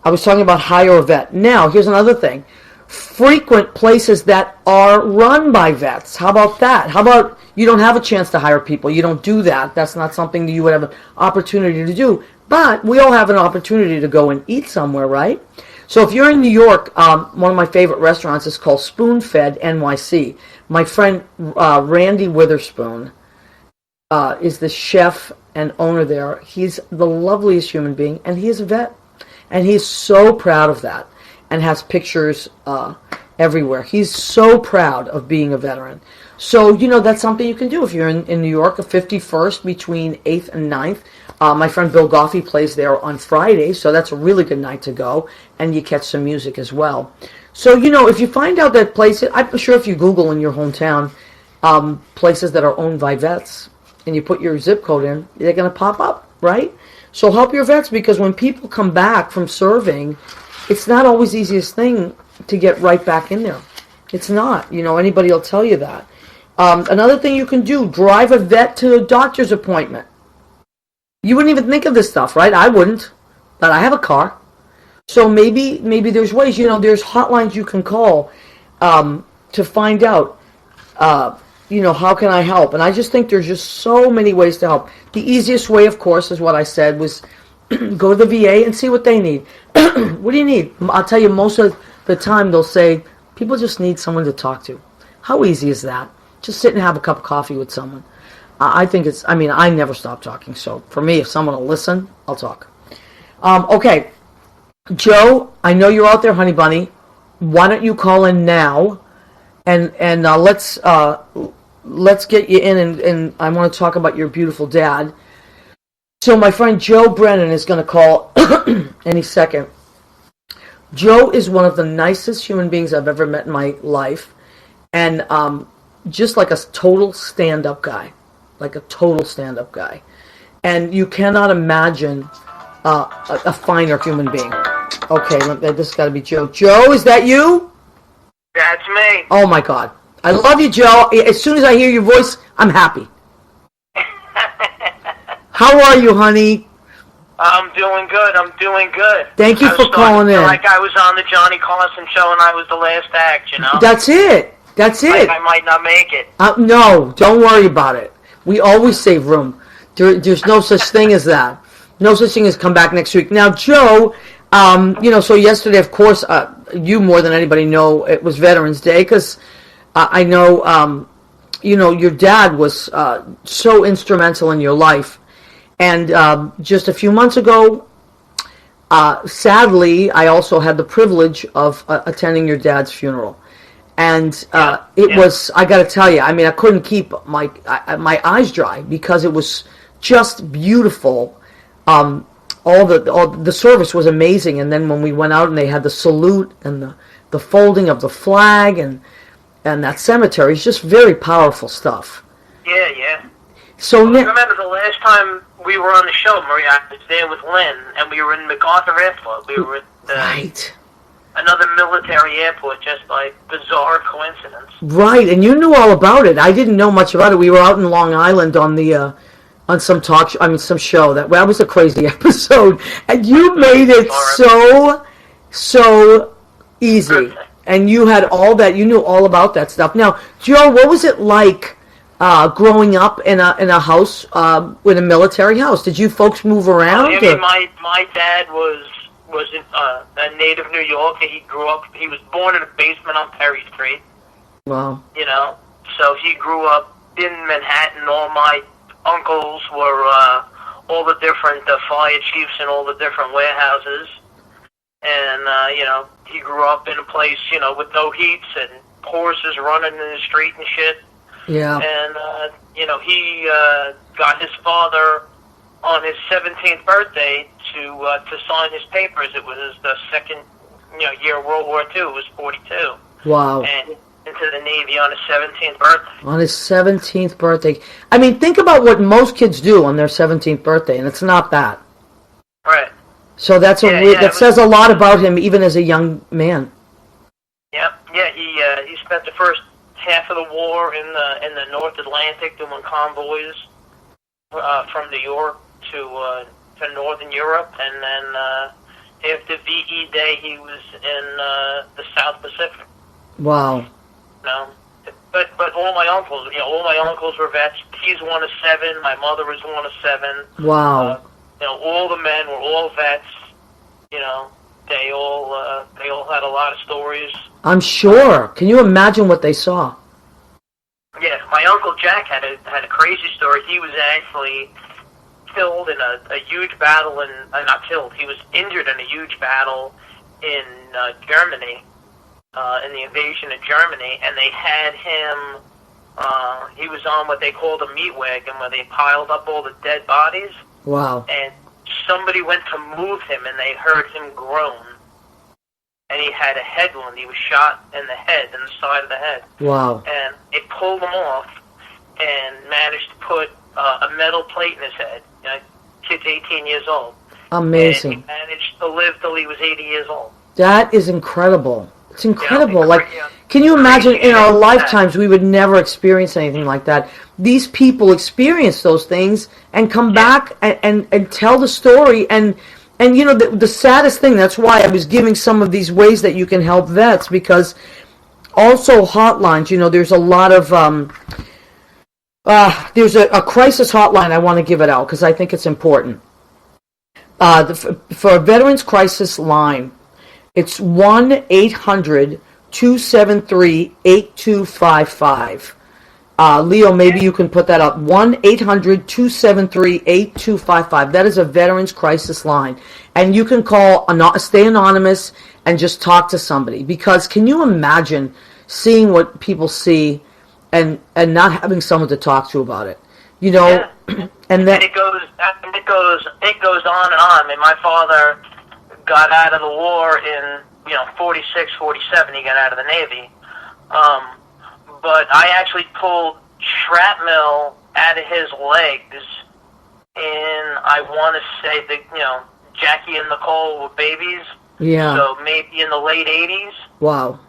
I was talking about hire a vet. Now, here's another thing. Frequent places that are run by vets. How about that? How about you don't have a chance to hire people? You don't do that. That's not something that you would have an opportunity to do. But we all have an opportunity to go and eat somewhere, right? So if you're in New York, one of my favorite restaurants is called Spoon Fed NYC. My friend Randy Witherspoon is the chef and owner there. He's the loveliest human being, and he is a vet. And he's so proud of that and has pictures everywhere. He's so proud of being a veteran. So, that's something you can do if you're in New York, a 51st between 8th and 9th. My friend Bill Goffey plays there on Friday, so that's a really good night to go, and you catch some music as well. So, if you find out that places, I'm sure if you Google in your hometown places that are owned by vets, and you put your zip code in, they're going to pop up, right? So help your vets, because when people come back from serving, it's not always the easiest thing to get right back in there. It's not. Anybody will tell you that. Another thing you can do, drive a vet to a doctor's appointment. You wouldn't even think of this stuff, right? I wouldn't, but I have a car. So maybe there's ways, there's hotlines you can call to find out, how can I help? And I just think there's just so many ways to help. The easiest way, of course, is what I said, was go to the VA and see what they need. What do you need? I'll tell you, most of the time they'll say, people just need someone to talk to. How easy is that? Just sit and have a cup of coffee with someone. I think I never stop talking. So for me, if someone will listen, I'll talk. Okay. Joe, I know you're out there, honey bunny. Why don't you call in now? And let's let's get you in, and I want to talk about your beautiful dad. So my friend Joe Brennan is going to call any second. Joe is one of the nicest human beings I've ever met in my life, and just like a total stand-up guy, and you cannot imagine a finer human being. Okay, this has got to be Joe. Joe, is that you? That's me. Oh my God, I love you, Joe. As soon as I hear your voice, I'm happy. How are you, honey? I'm doing good. Thank you for calling in. Like I was on the Johnny Carson show and I was the last act, you know? That's it. Like I might not make it. No, don't worry about it. We always save room. There's no such thing as that. No such thing as come back next week. Now, Joe, so yesterday, of course, you more than anybody know it was Veterans Day because I know, your dad was so instrumental in your life. And just a few months ago, sadly, I also had the privilege of attending your dad's funeral. And it was, I got to tell you, I mean, I couldn't keep my eyes dry because it was just beautiful. All the service was amazing. And then when we went out and they had the salute and the folding of the flag and that cemetery, it's just very powerful stuff. Yeah. So I remember the last time we were on the show, Maria, I was there with Lynn, and we were in MacArthur Airport. We were at another military airport, just by bizarre coincidence. Right, and you knew all about it. I didn't know much about it. We were out in Long Island on the on some some show. That was a crazy episode, and you made it so easy. And you had all that. You knew all about that stuff. Now, Joe, what was it like? Growing up in a house, in a military house, did you folks move around? My dad was a native New Yorker. He grew up. He was born in a basement on Perry Street. Wow. So he grew up in Manhattan. All my uncles were all the different fire chiefs in all the different warehouses, and he grew up in a place with no heats and horses running in the street and shit. Yeah. And, he got his father on his 17th birthday to sign his papers. It was the second, year of World War II. It was 42. Wow. And into the Navy on his 17th birthday. On his 17th birthday. I mean, think about what most kids do on their 17th birthday, and it's not that. Right. So that says a lot about him, even as a young man. Yep. Yeah, he spent the first half of the war in the North Atlantic doing convoys from New York to Northern Europe, and then after VE Day he was in the South Pacific. Wow. But all my uncles were vets. He's one of 7. My mother was one of 7. Wow. All the men were all vets. They all had a lot of stories. I'm sure. Can you imagine what they saw? Yeah, my Uncle Jack had a crazy story. He was actually killed in a huge battle not killed. He was injured in a huge battle in Germany, in the invasion of Germany, and they had him. He was on what they called a meat wagon, where they piled up all the dead bodies. Wow. And somebody went to move him, and they heard him groan. And he had a head wound. He was shot in the head, in the side of the head. Wow. And they pulled him off and managed to put a metal plate in his head. Kid's 18 years old. Amazing. And he managed to live till he was 80 years old. That is incredible. It's incredible. Yeah, can you imagine in our lifetimes we would never experience anything like that? These people experience those things and come back and tell the story. And the saddest thing, that's why I was giving some of these ways that you can help vets, because also hotlines, there's a lot of, there's a crisis hotline. I want to give it out because I think it's important. For a Veterans Crisis Line, it's 1-800-273-8255. Leo, maybe you can put that up. 1-800-273-8255. That is a Veterans Crisis Line. And you can call, stay anonymous, and just talk to somebody. Because can you imagine seeing what people see and not having someone to talk to about it. You know, Yeah. and then It goes on and on. I mean, my father got out of the war in 46, 47. He got out of the Navy, but I actually pulled shrapnel out of his legs in, I want to say that Jackie and Nicole were babies. yeah, So maybe in the late 80s. wow,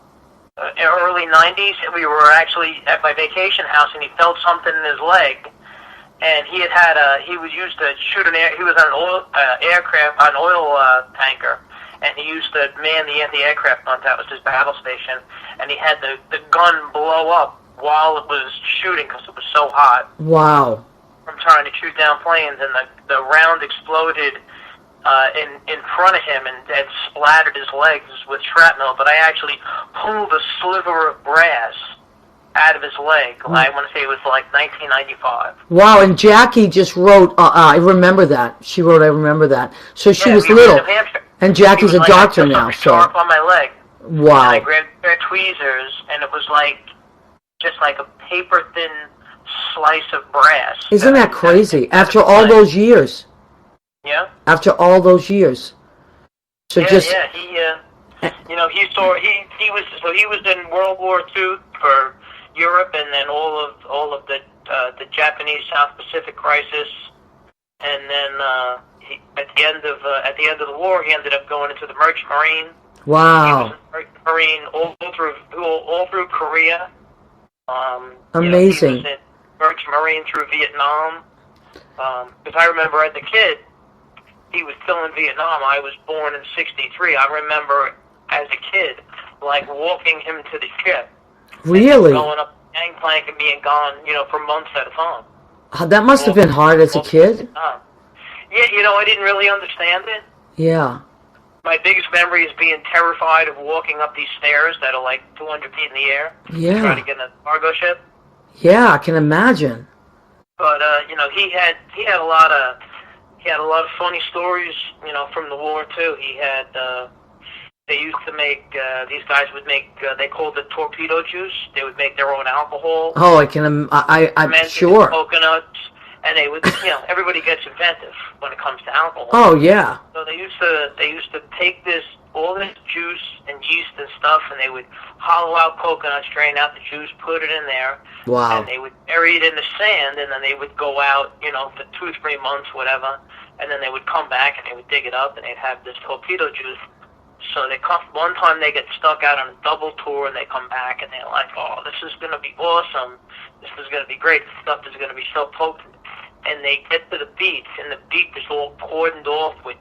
Early 90s, we were actually at my vacation house, and he felt something in his leg, and he was used to shoot he was on an oil tanker, and he used to man the anti-aircraft gun. That was his battle station, and he had the gun blow up while it was shooting because it was so hot wow, from trying to shoot down planes, and the round exploded in front of him and splattered his legs with shrapnel. But I actually pulled a sliver of brass out of his leg. I want to say it was like 1995. wow. And Jackie just wrote. I remember that. She wrote, "I remember that." So she was we were in little, New Hampshire. and Jackie's He a was doctor I took now. a So sharp on my leg. wow. And I grabbed a pair of tweezers, and it was just like a paper thin slice of brass. Isn't that crazy? After all those years. Yeah. After all those years. So Yeah, just yeah. He was in World War II for Europe, and then all of the Japanese South Pacific crisis, and then at the end of the war, he ended up going into the Merchant Marine. He wow, was in the Merchant Marine all through Korea. amazing. He was in Merchant Marine through Vietnam. Because I remember as a kid, he was still in Vietnam. I was born in '63. I remember as a kid, walking him to the ship. Really? Going up the gangplank and being gone, for months at a time. That must have been hard as a kid. Yeah, I didn't really understand it. Yeah. My biggest memory is being terrified of walking up these stairs that are 200 feet in the air. Yeah. Trying to get in a cargo ship. Yeah, I can imagine. But he had a lot of funny stories, from the war too. He had they used to make these guys would make they called it torpedo juice. They would make their own alcohol. Oh, I'm sure. Coconuts, and they would everybody gets inventive when it comes to alcohol. Oh yeah. So they used to take all this juice and yeast and stuff, and they would hollow out coconuts, drain out the juice, put it in there. Wow. And they would bury it in the sand, and then they would go out, for 2 or 3 months, whatever, and then they would come back and they would dig it up, and they'd have this torpedo juice. So one time they get stuck out on a double tour, and they come back, and they're like, "Oh, this is going to be awesome. This is going to be great. This stuff is going to be so potent." And they get to the beach, and the beach is all cordoned off with,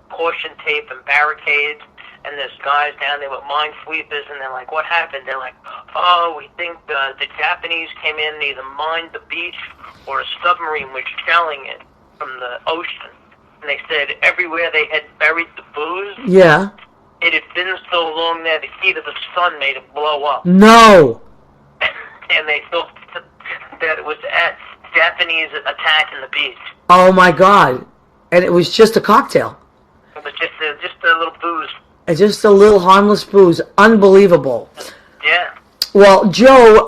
caution tape and barricades. And there's guys down there with minesweepers, and they're like, "What happened?" They're like, "Oh, we think the Japanese came in and either mined the beach or a submarine was shelling it from the ocean." And they said everywhere they had buried the booze, Yeah. it had been so long there the heat of the sun made it blow up. No. And they thought that it was a Japanese attack in the beach. Oh my God. And it was just a cocktail. It was just a little booze. Just a little harmless booze. Unbelievable. Yeah. Well, Joe,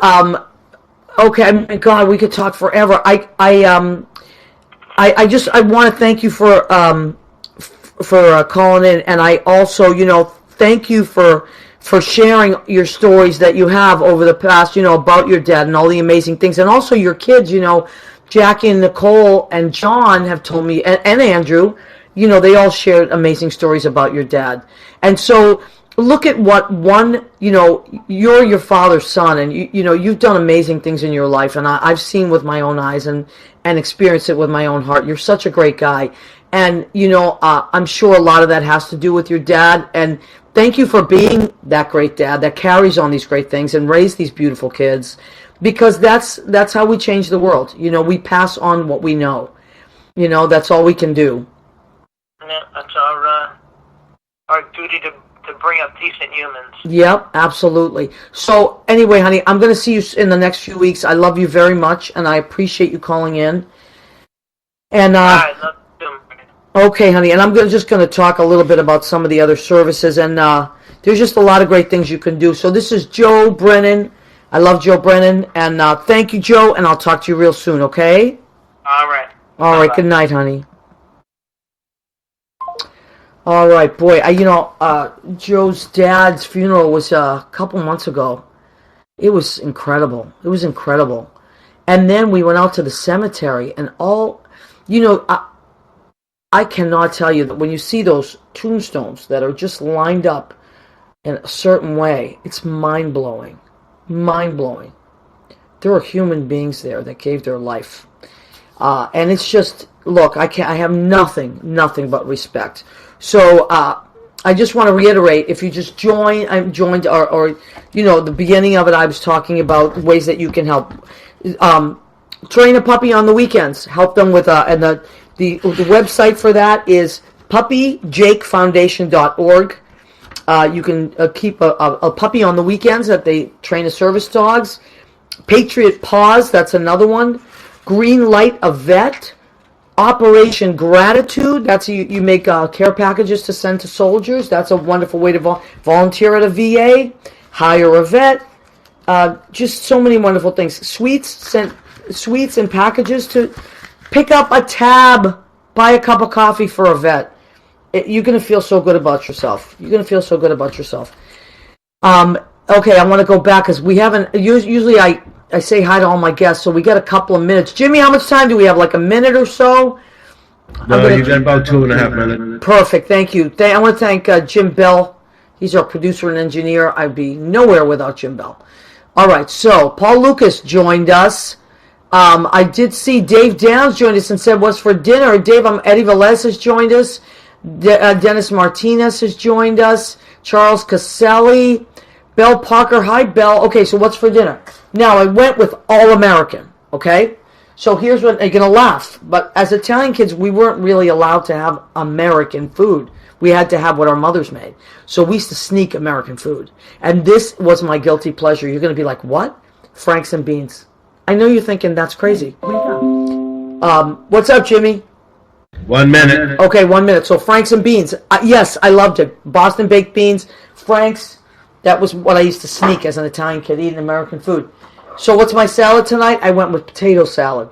okay, I mean, God, we could talk forever. I want to thank you for calling in, and I also, thank you for sharing your stories that you have over the past, about your dad and all the amazing things, and also your kids, Jackie and Nicole and John have told me, and Andrew, they all shared amazing stories about your dad. And so look at what you're your father's son, and you've done amazing things in your life, and I've seen with my own eyes and experienced it with my own heart. You're such a great guy. And, I'm sure a lot of that has to do with your dad, and thank you for being that great dad that carries on these great things and raise these beautiful kids, because that's how we change the world. We pass on what we know. That's all we can do. Yeah, that's our duty to bring up decent humans. Yep, absolutely. So anyway, honey, I'm going to see you in the next few weeks. I love you very much, and I appreciate you calling in. And I love them. okay, honey, and I'm just going to talk a little bit about some of the other services, and there's just a lot of great things you can do. So this is Joe Brennan I love Joe Brennan, and thank you, Joe, and I'll talk to you real soon, okay? All right. All right, good night, honey. All right, boy, Joe's dad's funeral was a couple months ago. It was incredible. It was incredible. And then we went out to the cemetery, and I cannot tell you that when you see those tombstones that are just lined up in a certain way, it's mind-blowing. Mind-blowing. There are human beings there that gave their life. And it's just, look, I have nothing but respect. So, I just want to reiterate, if you just joined, or the beginning of it, I was talking about ways that you can help. Train a puppy on the weekends. Help them with, and the website for that is puppyjakefoundation.org. You can keep a puppy on the weekends that they train as service dogs. Patriot Paws, that's another one. Green Light a Vet. Operation Gratitude, that's you make care packages to send to soldiers. That's a wonderful way to volunteer at a VA. Hire a vet. Just so many wonderful things. Sweets and packages to pick up a tab. Buy a cup of coffee for a vet. You're going to feel so good about yourself. Okay, I want to go back because we haven't. Usually I say hi to all my guests, so we got a couple of minutes. Jimmy, how much time do we have? Like a minute or so? No, you got about 2.5 minutes. Perfect, thank you. I want to thank Jim Bell. He's our producer and engineer. I'd be nowhere without Jim Bell. All right, so Paul Lucas joined us. I did see Dave Downs joined us and said, what's for dinner? Dave, Eddie Velez has joined us. Dennis Martinez has joined us. Charles Caselli. Bell Parker. Hi, Bell. Okay, so what's for dinner? Now, I went with All American, okay? So here's what, you're going to laugh, but as Italian kids, we weren't really allowed to have American food. We had to have what our mothers made. So we used to sneak American food. And this was my guilty pleasure. You're going to be like, what? Franks and beans. I know you're thinking that's crazy. What's up, Jimmy? 1 minute. Okay, 1 minute. So Franks and beans. Yes, I loved it. Boston baked beans, Franks. That was what I used to sneak as an Italian kid, eating American food. So what's my salad tonight? I went with potato salad.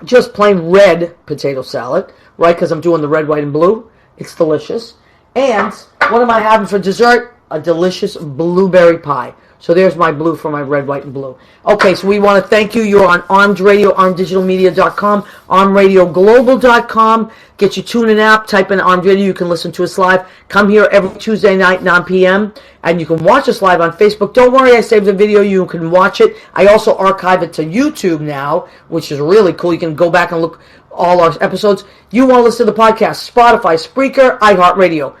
Just plain red potato salad, right? Because I'm doing the red, white, and blue. It's delicious. And what am I having for dessert? A delicious blueberry pie. So there's my blue for my red, white, and blue. Okay, so we want to thank you. You're on Armed Radio, armeddigitalmedia.com, armedradioglobal.com. Get your TuneIn app, type in Armed Radio. You can listen to us live. Come here every Tuesday night, 9 p.m., and you can watch us live on Facebook. Don't worry, I saved the video. You can watch it. I also archive it to YouTube now, which is really cool. You can go back and look all our episodes. You want to listen to the podcast, Spotify, Spreaker, iHeartRadio.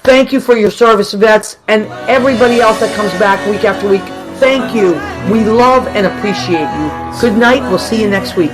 Thank you for your service, vets, and everybody else that comes back week after week. Thank you. We love and appreciate you. Good night. We'll see you next week.